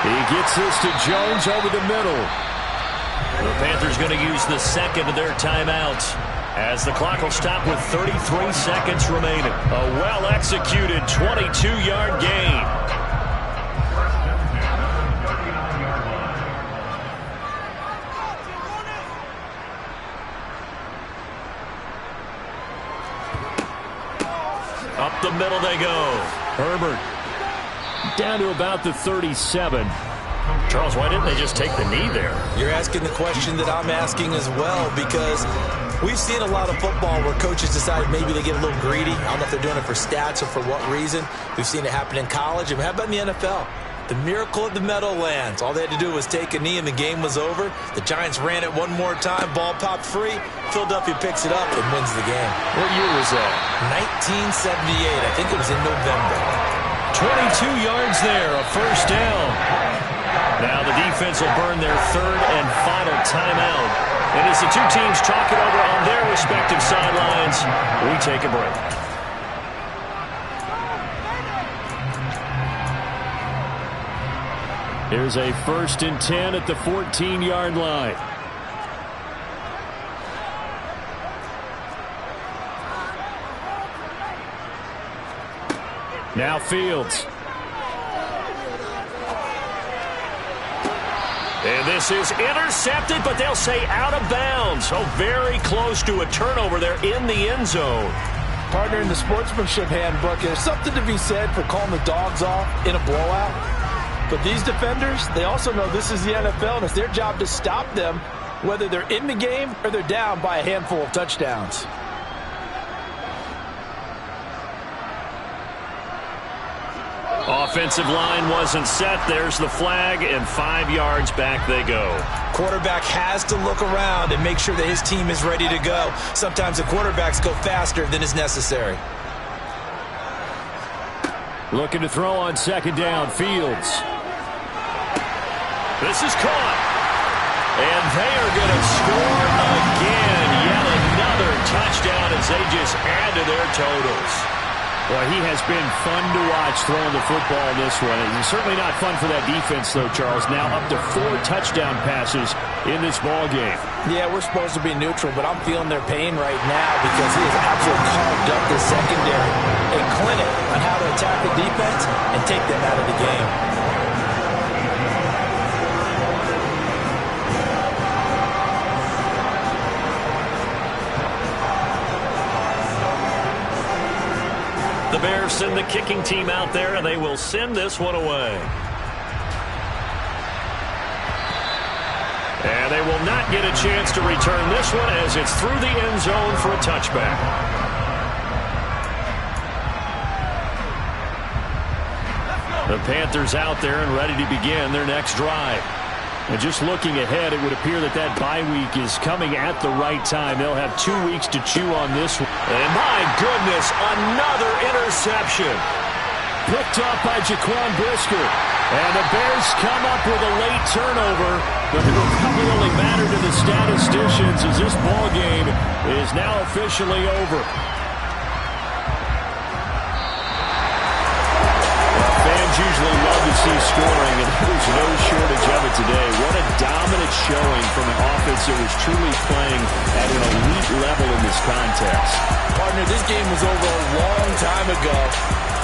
Speaker 2: He gets this to Jones over the middle. The Panthers going to use the 2nd of their timeouts. as the clock will stop with 33 seconds remaining. A well-executed 22-yard gain. Up the middle they go. Herbert down to about the 37. Charles, why didn't they just take the knee there?
Speaker 3: You're asking the question that I'm asking as well, because we've seen a lot of football where coaches decide maybe they get a little greedy. I don't know if they're doing it for stats or for what reason. We've seen it happen in college. And how about in the NFL? The miracle of the Meadowlands. All they had to do was take a knee and the game was over. The Giants ran it one more time. Ball popped free. Philadelphia picks it up and wins the game.
Speaker 2: What year was that?
Speaker 3: 1978. I think it was in November.
Speaker 2: 22 yards there, a first down. Now the defense will burn their third and final timeout. And as the two teams talk it over on their respective sidelines, we take a break. Here's a 1st and 10 at the 14-yard line. Now Fields. And this is intercepted, but they'll say out of bounds. So very close to a turnover there in the end zone.
Speaker 3: Partner, in the sportsmanship handbook, there's something to be said for calling the dogs off in a blowout. But these defenders, they also know this is the NFL, and it's their job to stop them, whether they're in the game or they're down by a handful of touchdowns.
Speaker 2: Offensive line wasn't set. There's the flag, and 5 yards back they go.
Speaker 3: Quarterback has to look around and make sure that his team is ready to go. Sometimes the quarterbacks go faster than is necessary.
Speaker 2: Looking to throw on 2nd down, Fields. This is caught. And they are going to score again. Yet another touchdown as they just add to their totals. Well, he has been fun to watch throwing the football in this one. It's certainly not fun for that defense, though, Charles. Now up to 4 touchdown passes in this ball game.
Speaker 3: Yeah, we're supposed to be neutral, but I'm feeling their pain right now because he has absolutely carved up the secondary. A clinic on how to attack the defense and take them out of the game.
Speaker 2: The Bears send the kicking team out there, and they will send this one away. And they will not get a chance to return this one as it's through the end zone for a touchback. The Panthers out there and ready to begin their next drive. And just looking ahead, it would appear that that bye week is coming at the right time. They'll have 2 weeks to chew on this one. And my goodness, another interception. Picked up by Jaquan Brisker. And the Bears come up with a late turnover. But it will probably only matter to the statisticians as this ball game is now officially over. Usually love to see scoring, and there's no shortage of it today. What a dominant showing from an offense that was truly playing at an elite level in this contest.
Speaker 3: Partner, this game was over a long time ago,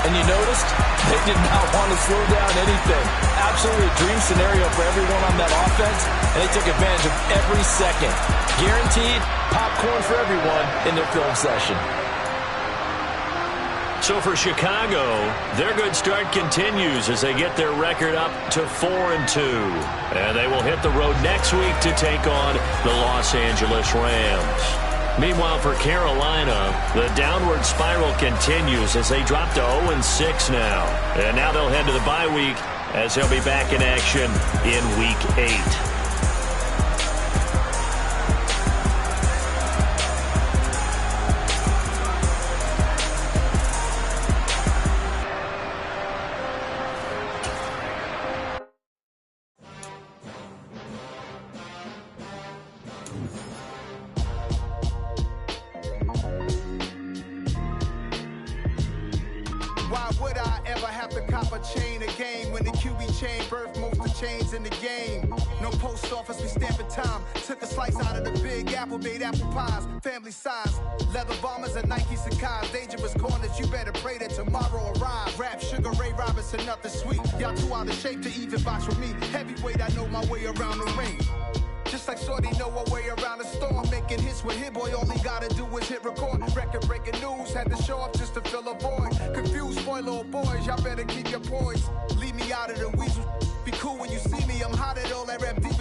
Speaker 3: and you noticed they did not want to slow down anything. Absolutely a dream scenario for everyone on that offense, and they took advantage of every second. Guaranteed popcorn for everyone in their film session.
Speaker 2: So for Chicago, their good start continues as they get their record up to 4-2. And they will hit the road next week to take on the Los Angeles Rams. Meanwhile, for Carolina, the downward spiral continues as they drop to 0-6 now. And now they'll head to the bye week as they'll be back in action in Week 8.
Speaker 4: Why would I ever have to cop a chain a game when the QB chain birth most of chains in the game. No post office, we stamping time. Took a slice out of the big apple, made apple pies. Family size, leather bombers and Nike Sacai's. Dangerous corners, you better pray that tomorrow arrive. Rap, Sugar Ray Robinson, nothing sweet. Y'all too out of shape to even box with me. Heavyweight, I know my way around the ring. Just like Shorty know her way around the storm. Making hits with Hit Boy, all he gotta do is hit record. Record breaking news, had to show up just to fill a void. Confused, spoiled little boys, y'all better keep your poise. Leave me out of the weasel. Be cool when you see me, I'm hot at all that rap deep.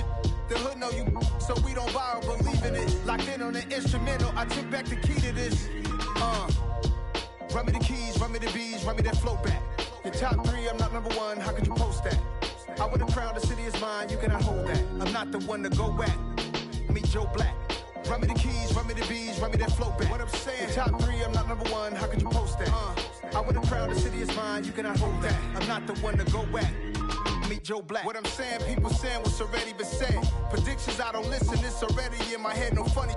Speaker 4: The hood know you, so we don't borrow, believe in it. Locked in on the instrumental, I took back the key to this. Run me the keys, run me the bees, run me that flow back. Your top 3, I'm not number 1, how could you post that? I would have crowned the city is mine, you cannot hold that. I'm not the one to go back. Meet Joe Black. Run me the keys, run me the bees, run me that flow back. What I'm saying, your top 3, I'm not number 1, how could you post that? I would have crowned the city is mine, you cannot hold that. I'm not the one to go back. Meet Joe Black. What I'm saying, people saying what's already been said. Predictions, I don't listen, it's already in my head, no funny.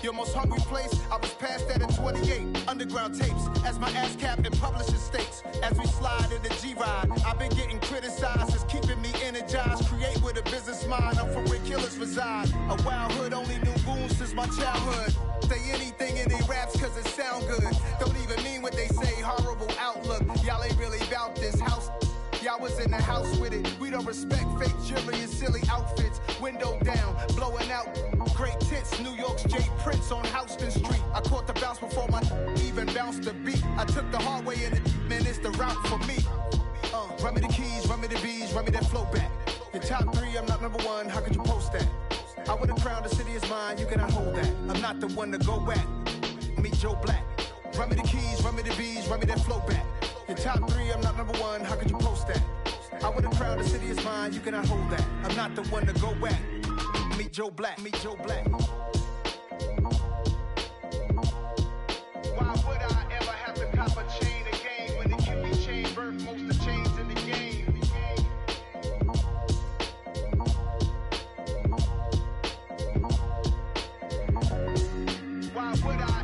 Speaker 4: Your most hungry place, I was past that at 28. Underground tapes, as my ass cap in publishing states. As we slide in the G-Ride, I've been getting criticized, it's keeping me energized. Create with a business mind, I'm from where killers reside. A wild hood, only knew goons since my childhood. Say anything in they raps cause it sound good. Don't even mean what they say, horrible outlook. Y'all ain't really about this house. Y'all was in the house with it. We don't respect fake jewelry and silly outfits. Window down, blowing out. Great tits, New York's J. Prince on Houston Street. I caught the bounce before my even bounced the beat. I took the hard way in it, man, it's the route for me. Run me the keys, run me the bees, run me that flow back. Your top 3, I'm not number 1, how could you post that? I would have crowned the city is mine, you cannot hold that. I'm not the one to go back. Meet Joe Black. Run me the keys, run me the bees, run me that flow back. Your top 3, I'm not number 1, how could you post that? I would have crowned the city is mine, you cannot hold that. I'm not the one to go back. Meet Joe Black, meet Joe Black. Why would I ever have to cop a chain again when it can be chain birth most of chains in the game? Why would I?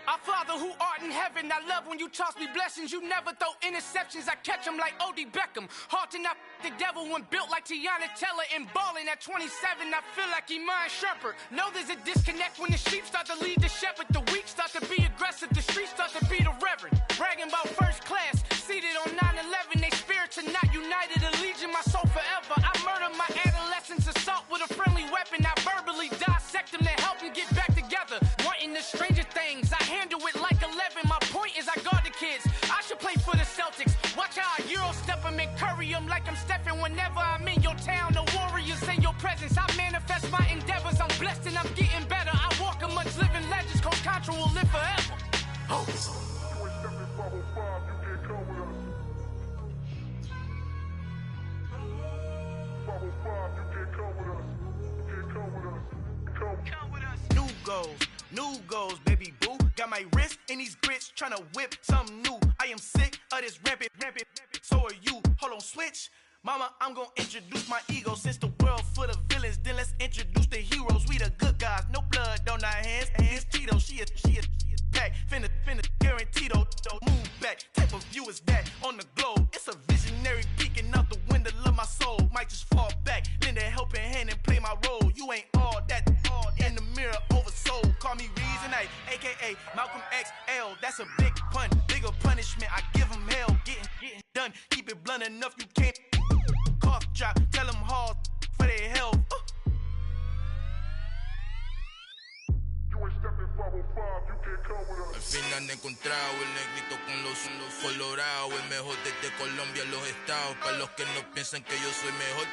Speaker 5: Our Father who art in heaven, I love when you toss me blessings. You never throw interceptions, I catch them like O.D. Beckham. Hard to not the devil when built like Tiana Teller and balling at 27. I feel like Iman Shumpert. Know there's a disconnect when the sheep start to lead the shepherd. The weak start to be aggressive, the streets start to be the reverend. Bragging about first class, seated on 9/11. They spirits are not united, a legion, my soul forever. I murder my adolescence, assault with a friendly weapon. I verbally dissect them to help them get back together. Wanting the stranger things, I handle it like 11. My point is I guard the kids. I should play for the Celtics. Watch how I Euro step them and curry them like I'm stepping. Whenever I'm in your town, the Warriors in your presence. I manifest my endeavors. I'm blessed and I'm getting better. I walk amongst living legends. Coach Contra will live forever. Oh.
Speaker 6: New goals, baby boo. Got my wrist in these grits, tryna whip something new. I am sick of this rampant. So are you. Hold on, switch. Mama, I'm gonna introduce my ego. Since the world full of villains, then let's introduce the heroes. We the good guys, no blood on our hands. Hands Tito, she is back. Finna, guaranteed though. Move back. Type of view is that on the globe? It's a visionary peeking out the window of my soul. Might just fall back, lend a helping hand and play my role. You ain't all that in the mirror oversold. Call me Reason A, aka Malcolm XL. That's a big pun, bigger punishment. I give him hell, getting done. Keep it blunt enough, you can't cough drop. Tell them hard for their health.
Speaker 7: Al fin han encontrado el negrito con los colorados, el mejor desde Colombia, los estados. Para los que no piensan que yo soy mejor,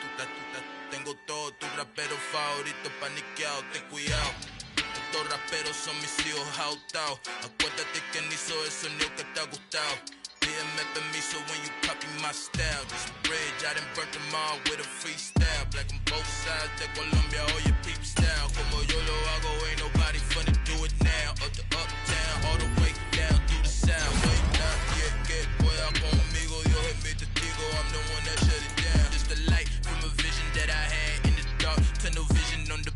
Speaker 7: tengo todo, tu rapero favorito paniqueado, ten cuidado. Estos raperos son mis hijos jautados. Acuérdate que ni hizo el sonido que te ha gustado. Pídeme permiso when you copy my style. This bridge, I done burnt them all with a freestyle. Black on both sides de Colombia, oye peep style. Como yo lo hago, ain't nobody finna do it now. Up to uptown, all the way down through the south. Wait, nadie que pueda conmigo, Dios es mi testigo. I'm the one that shut it down. Just the light from a vision that I had in the dark. Tunnel vision on the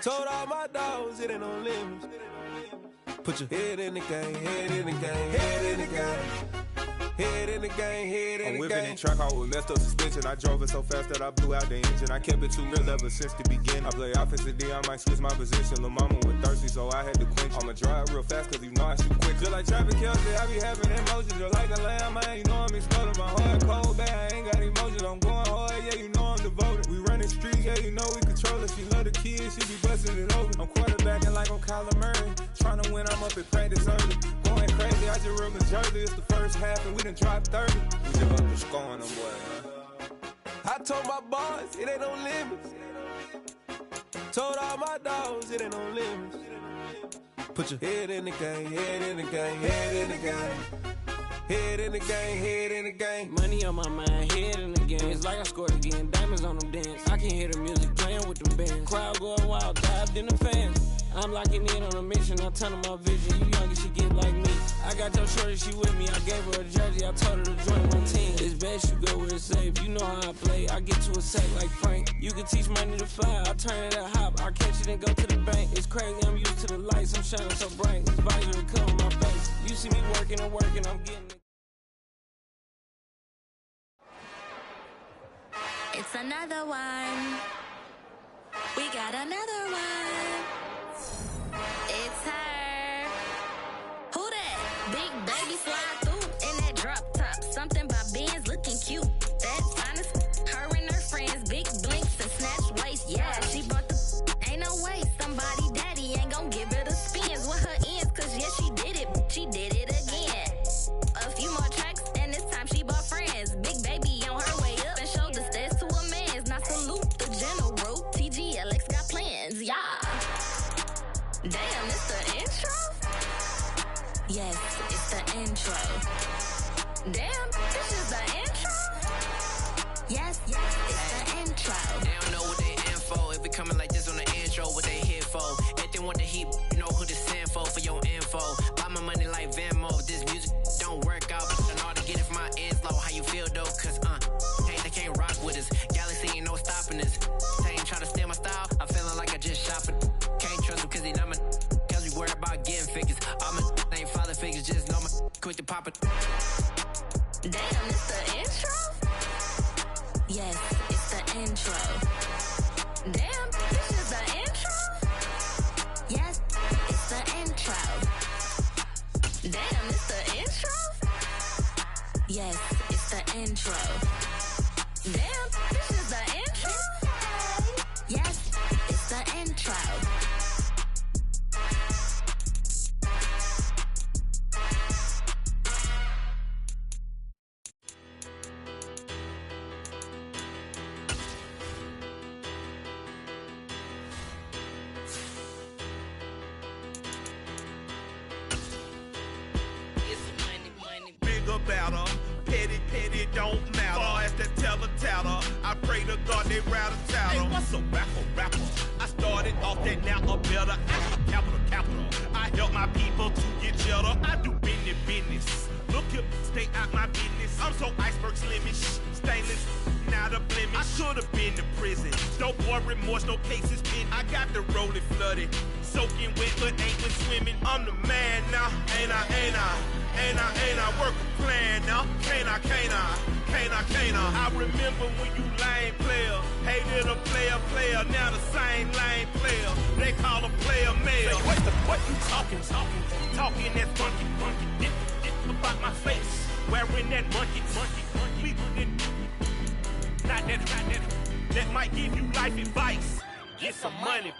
Speaker 8: Told all my dogs it ain't no limits. Put your head in the game, head in the game, head in the game. Head in the game, head in the game. I'm whipping in track out with messed up suspension. I drove it so fast that I blew out the engine. I kept it too real ever since the beginning. I play offensive D, I might switch my position. Lil' mama was thirsty, so I had to quench. I'ma drive real fast, cause you know I shoot quick. Just like Travis Kelce, I be having emotions. Just like a lamb, man, you know I'm exploding. My heart cold, bad, I ain't got emotions. I'm going hard, yeah, you know I'm devoted. We running streets, yeah, you know we control it. She love the kids, she be busting it over. I'm quarterbacking like I'm Kyler Murray. Trying to win, I'm up at practice early. Going crazy, I just rub a jersey. It's the first half and we done dropped 30. We just up to scoring them boys, I told my boys, it ain't no limits. Told all my dogs, it ain't no limits. Put your head in the game, head in the game, head in the game. Head in the game, head in the game.
Speaker 9: Money on my mind, head in the game. It's like I scored again, diamonds on them dance. I can hear the music playing with them bands. Crowd going wild, dived in the fans. I'm locking in on a mission, I turn my vision. You young, she get like me. I got your shorty, she with me. I gave her a jersey, I told her to join my team. It's best you go where it's safe. You know how I play, I get to a sack like Frank. You can teach money to fly, I turn it at hop. I catch it and go to the bank. It's crazy, I'm used to the lights, I'm shining so bright. This visor will cover my face. You see me working and working, I'm getting it.
Speaker 10: It's another one. We got another one. It's her. Who that? Big baby slide through in that drop top. Something by Benz looking cute. That's honest. Her and her friends, big blinks and snatch waist. Yeah, she brought the. Ain't no way somebody daddy ain't gon' give her the spins with her ends. Cause yeah, she did it. She did it again. A few more tracks and this time she bought friends. Big baby on her way up and showed the stairs to a man's. Now salute the general. TGLX got plans. Yeah. Damn, it's the intro? Yes, it's the intro. Damn, this is the intro? Yes, it's the intro.
Speaker 5: They don't know what they in for. If we coming like this on the intro, what they here for? If they want the heat, you know who to send for your info. Buy my money like Venmo. This music don't work out, but I know how to get it from my ends low. How you feel though? Cause hey, they can't rock with us. Galaxy ain't no stopping us. They ain't trying to steal my style. I'm feeling like I just shopping. Can't trust them cause they not my. Cause we worried about getting figures. All my ain't father figures, just know my quick to pop it.
Speaker 10: Damn, it's the intro? Yes, it's the intro. Damn, this is the intro? Yes, it's the intro. Damn, it's the intro? Yes, it's the intro. Damn, this is the intro? Yes, it's the intro.
Speaker 6: Better, petty, don't matter. Far as that teller, I pray to God they rattle tattle. Hey, what's a rapper? I started off that now a better. Capital. I help my people to get cheddar. I do business. Look here, stay out my business. I'm so iceberg slimish, stainless, not a blemish. I should've been to prison. No more remorse, no cases pinned. I got the rolling flooded, soaking wet, but ain't been swimming. I'm the man now, ain't I work a plan now. Can't I? I remember when you lame player, hated a player, now the same lame player. They call a player male. What you talking that funky. Get about my face, wearing that monkey. We not that might give you life advice. Get some money.